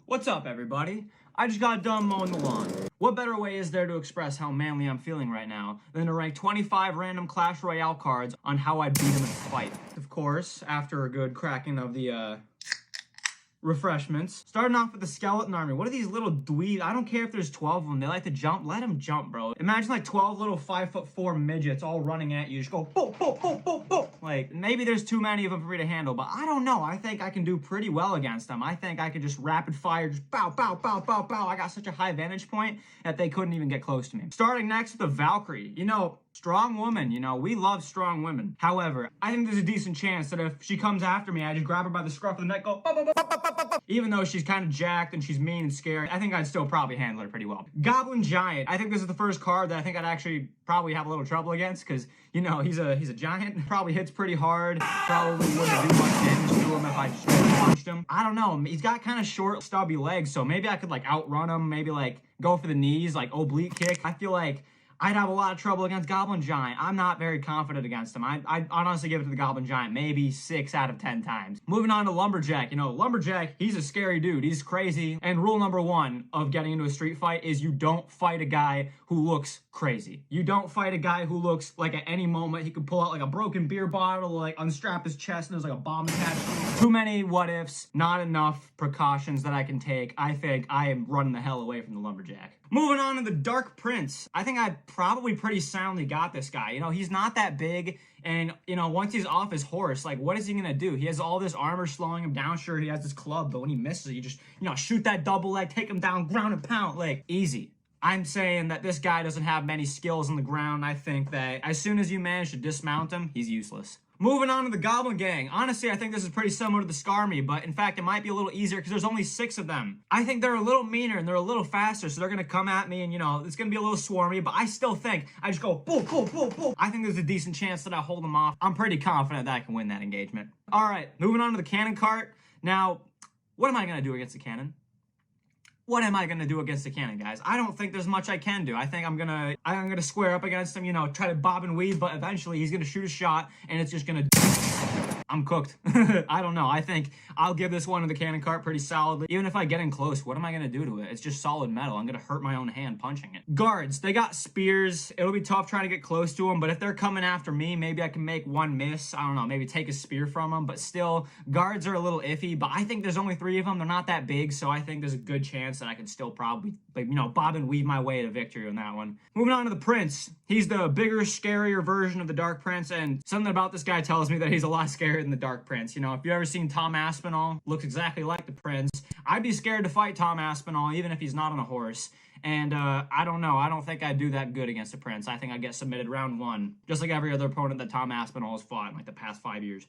What's up, everybody? I just got done mowing the lawn. What better way is there to express how manly I'm feeling right now than to rank 25 random Clash Royale cards on how I beat him in a fight? Of course, after a good cracking of the, refreshments. Starting off with the skeleton army. What are these little dweebs? I don't care if there's 12 of them. They like to jump. Let them jump, bro. Imagine like 12 little 5'4" midgets all running at you. Just go boop, boop, boop, boop, boop. Like, maybe there's too many of them for me to handle, but I don't know. I think I can do pretty well against them. I think I could just rapid fire, just bow, bow, bow, bow, bow. I got such a high vantage point that they couldn't even get close to me. Starting next with the Valkyrie. You know, strong woman, you know, we love strong women. However, I think there's a decent chance that if she comes after me, I just grab her by the scruff of the neck, go, bah, bah, bah, bah, bah, bah, bah. Even though she's kind of jacked and she's mean and scary, I think I'd still probably handle her pretty well. Goblin Giant. I think this is the first card that I think I'd actually probably have a little trouble against because, you know, he's a giant. Probably hits pretty hard. Probably wouldn't do much damage to him if I just punched him. I don't know. He's got kind of short, stubby legs, so maybe I could, like, outrun him. Maybe, like, go for the knees, like, oblique kick. I feel like I'd have a lot of trouble against Goblin Giant. I'm not very confident against him. I'd honestly give it to the Goblin Giant maybe 6 out of 10 times. Moving on to Lumberjack. You know, Lumberjack, he's a scary dude. He's crazy. And rule number 1 of getting into a street fight is you don't fight a guy who looks crazy. You don't fight a guy who looks like at any moment he could pull out like a broken beer bottle, like unstrap his chest and there's like a bomb attached. Too many what ifs, not enough precautions that I can take. I think I am running the hell away from the Lumberjack. Moving on to the Dark Prince. I think I probably pretty soundly got this guy. You know, he's not that big, and, you know, once he's off his horse, like, what is he gonna do? He has all this armor slowing him down. Sure, he has this club, but when he misses, you just, you know, shoot that double leg, take him down, ground and pound, like, easy. I'm saying that this guy doesn't have many skills on the ground. I think that as soon as you manage to dismount him, he's useless. Moving on to the Goblin Gang. Honestly, I think this is pretty similar to the Skarmy, but in fact, it might be a little easier because there's only 6 of them. I think they're a little meaner and they're a little faster, so they're going to come at me and, you know, it's going to be a little swarmy, but I still think I just go, boom, boom, boom, boom. I think there's a decent chance that I hold them off. I'm pretty confident that I can win that engagement. All right, moving on to the Cannon Cart. Now, what am I going to do against the Cannon? What am I going to do against the Cannon, guys? I don't think there's much I can do. I think I'm gonna square up against him, you know, try to bob and weave, but eventually he's going to shoot a shot, and it's just going to... I'm cooked. I don't know. I think I'll give this one to the Cannon Cart pretty solidly. Even if I get in close, what am I going to do to it? It's just solid metal. I'm going to hurt my own hand punching it. Guards, they got spears. It'll be tough trying to get close to them, but if they're coming after me, maybe I can make one miss. I don't know, maybe take a spear from them, but still, guards are a little iffy, but I think there's only 3 of them. They're not that big, so I think there's a good chance that I can still probably, like, you know, bob and weave my way to victory on that one. Moving on to the Prince. He's the bigger, scarier version of the Dark Prince, and something about this guy tells me that he's a lot scarier than the Dark Prince. You know, if you've ever seen Tom Aspinall, looks exactly like the Prince. I'd be scared to fight Tom Aspinall, even if he's not on a horse. And I don't know. I don't think I'd do that good against the Prince. I think I'd get submitted round 1, just like every other opponent that Tom Aspinall has fought in like the past 5 years.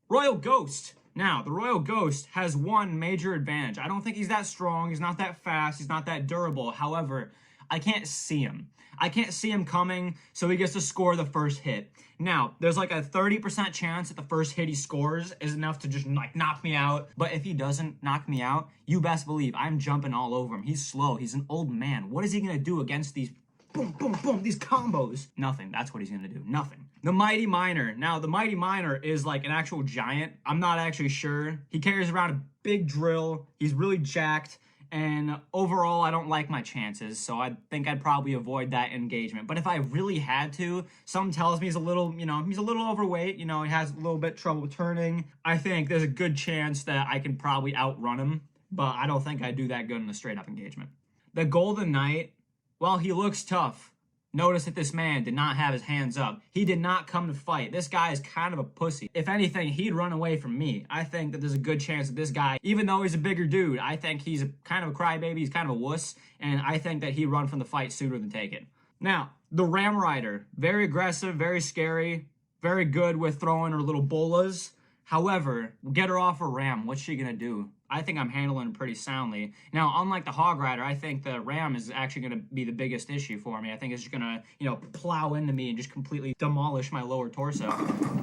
Royal Ghost. Now, the Royal Ghost has one major advantage. I don't think he's that strong. He's not that fast. He's not that durable. However, I can't see him. I can't see him coming, so he gets to score the first hit. Now, there's like a 30% chance that the first hit he scores is enough to just, like, knock me out. But if he doesn't knock me out, you best believe I'm jumping all over him. He's slow. He's an old man. What is he going to do against these boom, boom, boom, these combos? Nothing. That's what he's going to do. Nothing. The Mighty Miner. Now, the Mighty Miner is like an actual giant. I'm not actually sure. He carries around a big drill. He's really jacked. And overall, I don't like my chances, so I think I'd probably avoid that engagement. But if I really had to, something tells me he's a little, you know, he's a little overweight. You know, he has a little bit trouble turning. I think there's a good chance that I can probably outrun him, but I don't think I'd do that good in a straight-up engagement. The Golden Knight, well, he looks tough. Notice that this man did not have his hands up. He did not come to fight. This guy is kind of a pussy. If anything, he'd run away from me. I think that there's a good chance that this guy, even though he's a bigger dude, I think he's kind of a crybaby. He's kind of a wuss. And I think that he'd run from the fight sooner than take it. Now, the Ram Rider. Very aggressive, very scary, very good with throwing her little bolas. However, get her off a ram. What's she going to do? I think I'm handling it pretty soundly. Now, unlike the Hog Rider, I think the ram is actually going to be the biggest issue for me. I think it's just going to, you know, plow into me and just completely demolish my lower torso.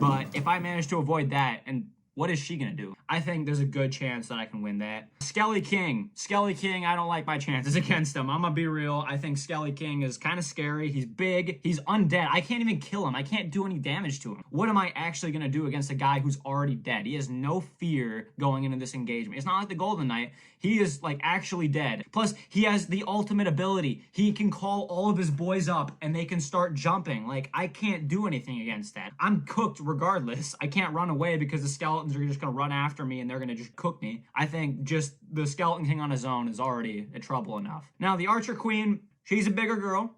But if I manage to avoid that and What is she gonna do? I think there's a good chance that I can win that. Skelly King. Skelly King, I don't like my chances against him. I'm gonna be real. I think Skelly King is kind of scary. He's big. He's undead. I can't even kill him. I can't do any damage to him. What am I actually gonna do against a guy who's already dead? He has no fear going into this engagement. It's not like the Golden Knight. He is like actually dead. Plus, he has the ultimate ability. He can call all of his boys up and they can start jumping. Like, I can't do anything against that. I'm cooked regardless. I can't run away because the skeletons are just gonna run after me and they're gonna just cook me. I think just the Skeleton King on his own is already a trouble enough. Now, the Archer Queen, she's a bigger girl.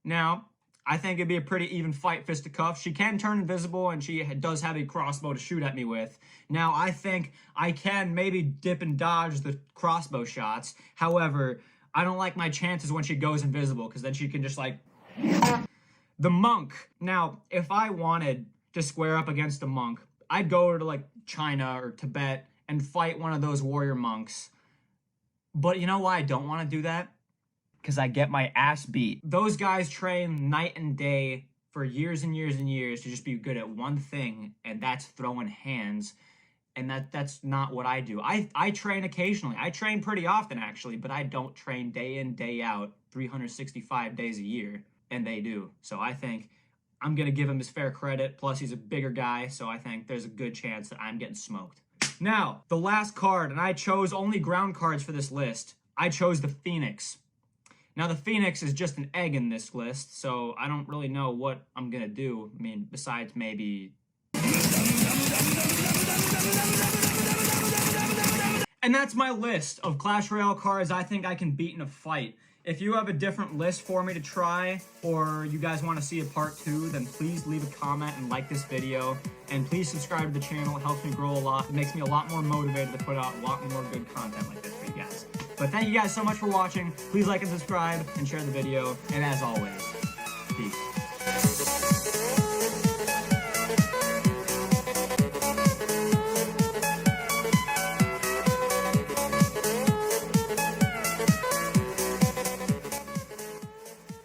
Now, I think it'd be a pretty even fight, fisticuffs. She can turn invisible, and she does have a crossbow to shoot at me with. Now, I think I can maybe dip and dodge the crossbow shots. However, I don't like my chances when she goes invisible, because then she can just, like... The monk. Now, if I wanted to square up against a monk, I'd go to, like, China or Tibet and fight one of those warrior monks. But you know why I don't want to do that? Because I get my ass beat. Those guys train night and day for years and years and years to just be good at one thing, and that's throwing hands. And that's not what I do. I train occasionally. I train pretty often, actually, but I don't train day in, day out, 365 days a year, and they do. So I think I'm going to give him his fair credit, plus he's a bigger guy, so I think there's a good chance that I'm getting smoked. Now, the last card, and I chose only ground cards for this list. I chose the Phoenix. Now, the Phoenix is just an egg in this list, so I don't really know what I'm going to do. I mean, besides maybe... And that's my list of Clash Royale cards I think I can beat in a fight. If you have a different list for me to try, or you guys want to see a part 2, then please leave a comment and like this video. And please subscribe to the channel. It helps me grow a lot. It makes me a lot more motivated to put out a lot more good content like this for you guys. But thank you guys so much for watching. Please like and subscribe and share the video. And as always, peace.